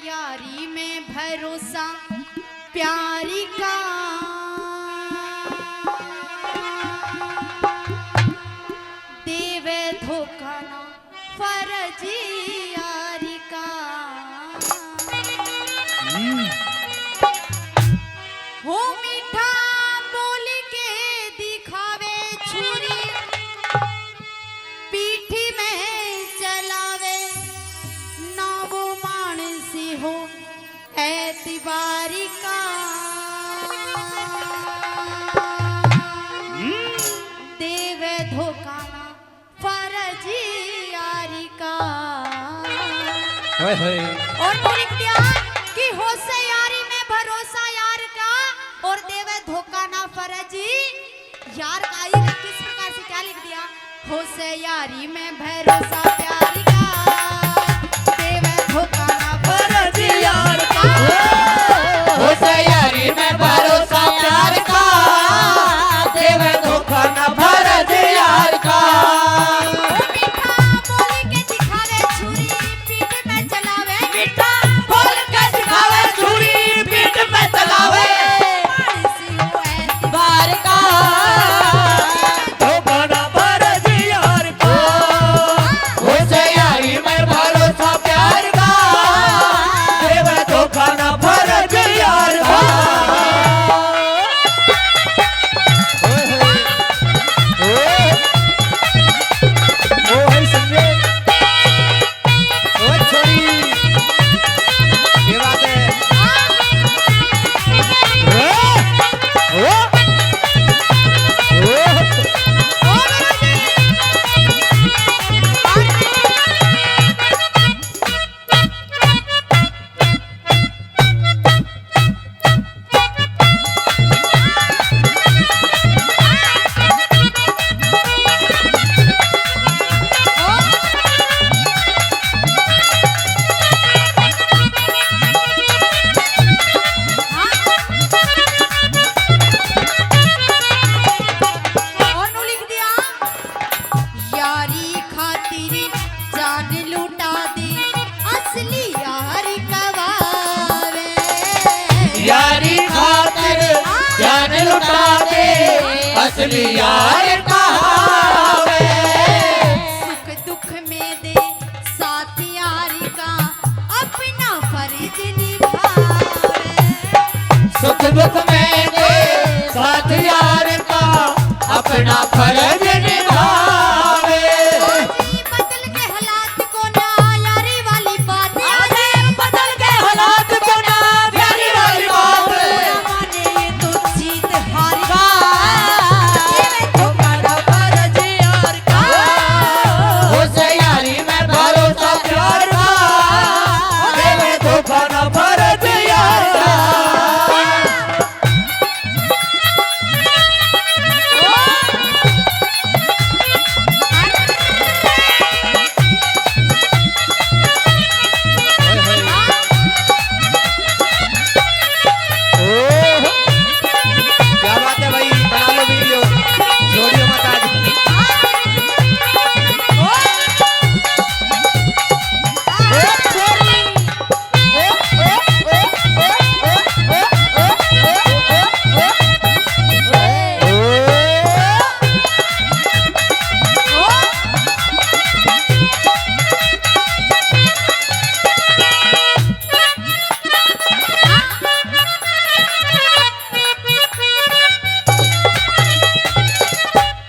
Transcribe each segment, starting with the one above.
यारी में भरोसा प्यारी का देवे धोखा ना फर्जी यारी का हो मीठा बोल के दिखावे छुरी पीठी में चलावे ना वो मानसी हो एतबारी का देवे धोखा ना फर्जी यारी का। और लिख दिया कि हो से यारी में भरोसा यार का और देवे धोखा ना फर्जी यार का। ये किस प्रकार से क्या लिख दिया? हो से यारी में भरोसा प्यार का देवे धोखा ना फर्जी यार का। हो से यारी में भरोसा प्यार का देवे धोखा ना फर्जी यार का। मीठा बोल के दिखावे छुरी पीठ में चलावे मीठा बोल के दिखावे छुरी पीठ पे चलावे मानसी हो बार का धोखा ना फर्जी यार का। हो से यारी में भरोसा प्यार का देवे धोखा ना फर्जी यार का। असली यार कहावे सुख दुख में दे साथ यारी का अपना फर्ज निभावे। सुख दुख में दे साथ यार का अपना फर्ज निभावे। बदल के हालात को ना यारी वाली बात बदल के हालात को ना प्यारी वाली बात माने ये तो जीत हार का। हो से यारी में भरोसा प्यार का देवे धोखा ना फर्जी यार का। क्या बात है भाई, बना लो वीडियो, छोड़ियो मत आज।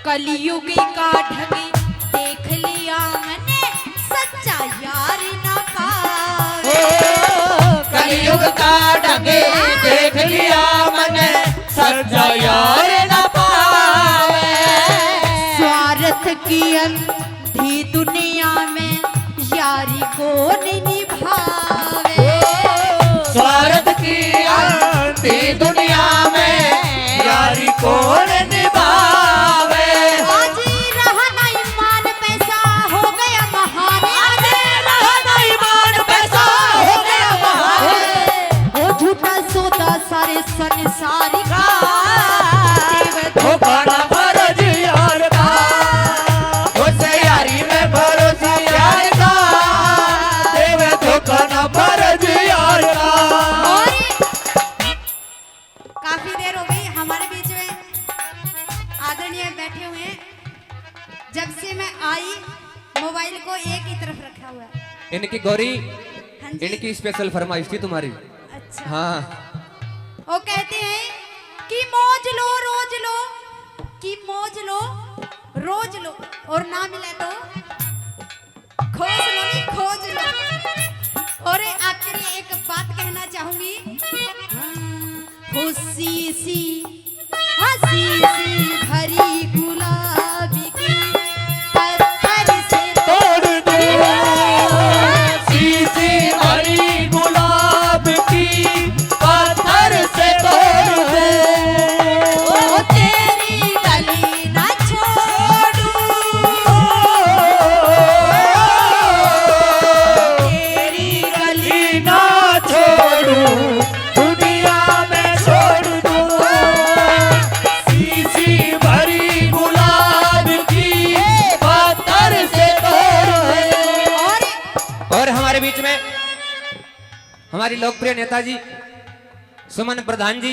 कलयुग का ढंग देख लिया मैंने सच्चा यार ना पावे। कलयुग का ढंग देख लिया मैंने सच्चा यार न पावे। स्वार्थ की अंधी दुनिया में यारी को नहीं निभावे। स्वार्थ की अंधी दुनिया में यारी कौन निभावे। आज रहा ना ईमान पैसा हो गया महान। आज रहा ना ईमान पैसा हो गया महान। वो झूठा सौदा गौरी हाँ जी। इनकी स्पेशल फरमाइश थी तुम्हारी। अच्छा। हाँ वो कहते हैं कि मौज लो रोज लो, कि मौज लो रोज लो, और ना मिले तो खोज लो, नहीं खोज लो। और आखिर में एक बात कहना चाहूंगी, खुशी सी हंसी सी भरी गुलाबी की पत्थर से तोड़ दो, शीशी भरी गुलाब की पत्थर से तोड़ दो। ओ तेरी गली ना छोड़ूं, तेरी गली ना छोड़ूं, दुनिया में छोड़ दूं, शीशी भरी गुलाब की पत्थर से तोड़ दो। और हमारे बीच में हमारी लोकप्रिय नेताजी सुमन प्रधान जी,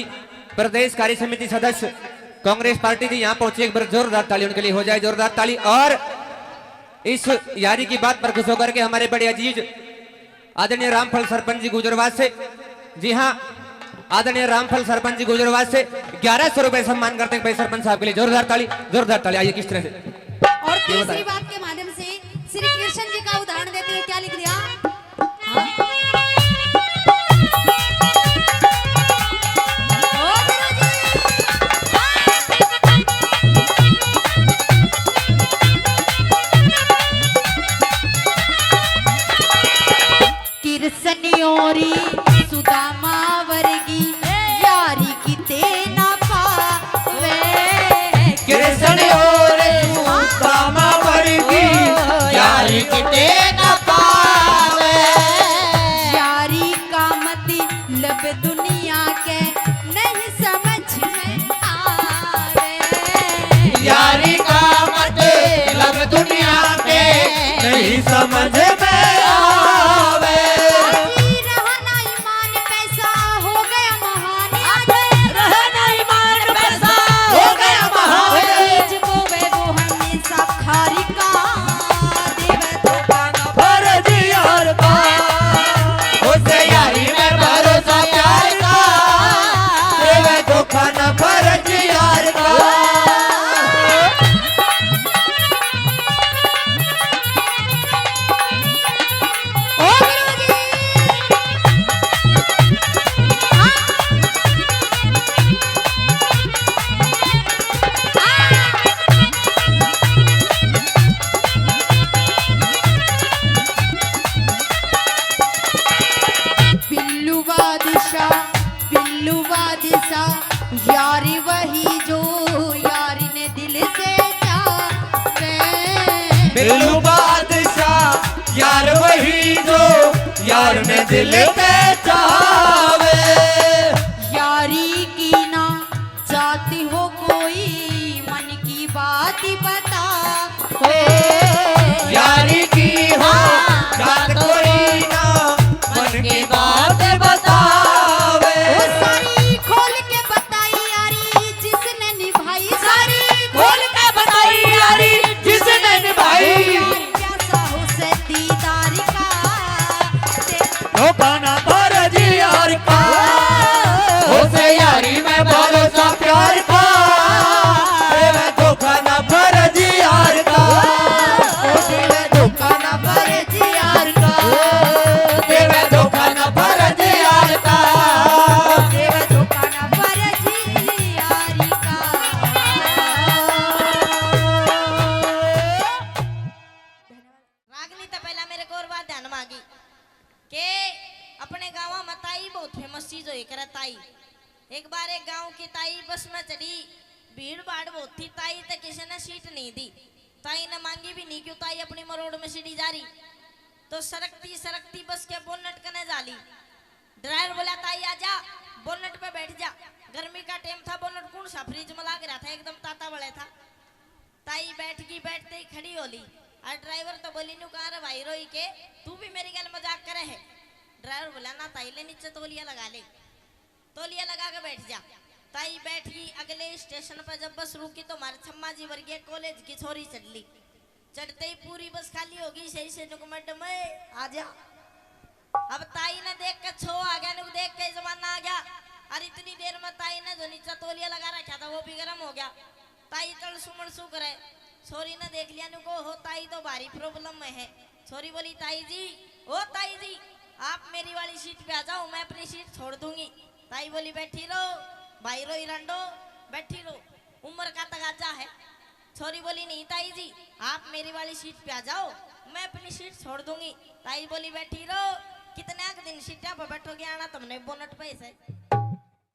प्रदेश कार्य समिति सदस्य कांग्रेस पार्टी जी यहाँ पहुंचे। एक बार जोरदार ताली उनके लिए हो जाए, जोरदार ताली। और इस यारी की बात पर खुश होकर के हमारे बड़े अजीज आदरणीय रामफल सरपंच जी गुजरवास से, जी हाँ आदरणीय रामफल सरपंच जी गुजरवास से 1100 रुपए सम्मान करते हैं भाई सरपंच साहब के लिए। जोरदार ताली, जोरदार ताली। आइए किस तरह से और ये तीसरी बताएं। बात के माध्यम से श्री कृष्ण जी का उदाहरण देते हुए क्या लिख दिया, हाँ? ओ गुरुजी, कृष्णयोरी सुदामा वर्गी यारी की तेना पावे, कृष्ण और सुदामा वर्गी यारी किते न पावे। यारी का मतलब दुनिया के नहीं समझ में आवे, यारी का मतलब दुनिया के नहीं समझ में आवे। आजी रहना ईमान पैसा हो गया महान, आजी रहना ईमान पैसा हो गया महान। बीज बोवे वो हमेशा खारी का देवे धोखा न फर्ज यार का, उसे यारी में भरोसा प्यार का, देवे धोखा न फर्ज यार का। ओ गुरुजी, बिल्लू बादशाह यारी वही जो यारी ने दिल से चाहे, बिल्लू बादशाह यार वही जो यार ने दिल पे चावे। यारी की ना चाहती हो कोई मन की बात बता, यारी की हो जात कोई ना मन की बात बतावे। वो सारी खोल के बताई यारी जिसने निभाई, सारी खोल के बताई यारी जिसने निभाई। प्यासा हो से दीदार का धोखा ना फर्ज यार का, उसे यारी में भरोसा प्यार का, देवे धोखा ना फर्ज यार का, देवे धोखा ना फर्ज यार का, देवे धोखा ना फर्ज यार का, देवे धोखा ना फर्जी यारी का। रागनी तो पहला मेरे को और बात ध्यान मांगी के अपने गांव में ताई बहुत फेमस चीज हुई करे ताई। एक बार एक गांव की ताई बस में चढ़ी, भीड़ भाड़ बहुत थी, ताई तो किसी ने सीट नहीं दी, ताई ने मांगी भी नहीं, क्यों ताई अपनी मरोड़ में सीढ़ी जा रही, तो सरकती सरकती बस के बोनट कने जाली। ड्राइवर बोला ताई आजा बोनट पे बैठ जा, गर्मी का टाइम था, बोनट कौन सा फ्रिज में लाग रहा था, एकदम ताता बड़े था। ताई बैठ गई, बैठते ही खड़ी होली, और ड्राइवर तो बोली नु कहा रे भाई रोई के तू भी मेरी गल मजाक करे है। ड्राइवर बोला ना ताई ले नीचे तौलिया लगा ले, तौलिया लगा के बैठ जा। ताई बैठ गई। अगले स्टेशन पर जब बस रुकी तो हमारे छम्मा जी वर्गीय कॉलेज की छोरी चढ़ ली। चढ़ते ही पूरी बस खाली होगी, सही से नुक मैडम आ जा अब ताई ने देख के छो आ गया, नुक देख के जमाना आ गया। और इतनी देर में ताई ने जो नीचा तौलिया लगा रखा था वो भी गर्म हो गया। ताई तल सुमन सु करे, छोरी ने देख लिया, नुको हो ताई तो भारी प्रॉब्लम में है। छोरी बोली ताई जी, ओ ताई जी आप मेरी वाली सीट पे आ जाओ, मैं अपनी सीट छोड़ दूंगी। ताई बोली बैठी रहो भाई रो हिरंडो, बैठी रहो, उम्र का तगाजा है। छोरी बोली नहीं ताई जी आप मेरी वाली सीट पे आ जाओ, मैं अपनी सीट छोड़ दूंगी। ताई बोली बैठी रहो, कितने दिन सीटा पर बैठोगे, आना तुमने बोनट पे से।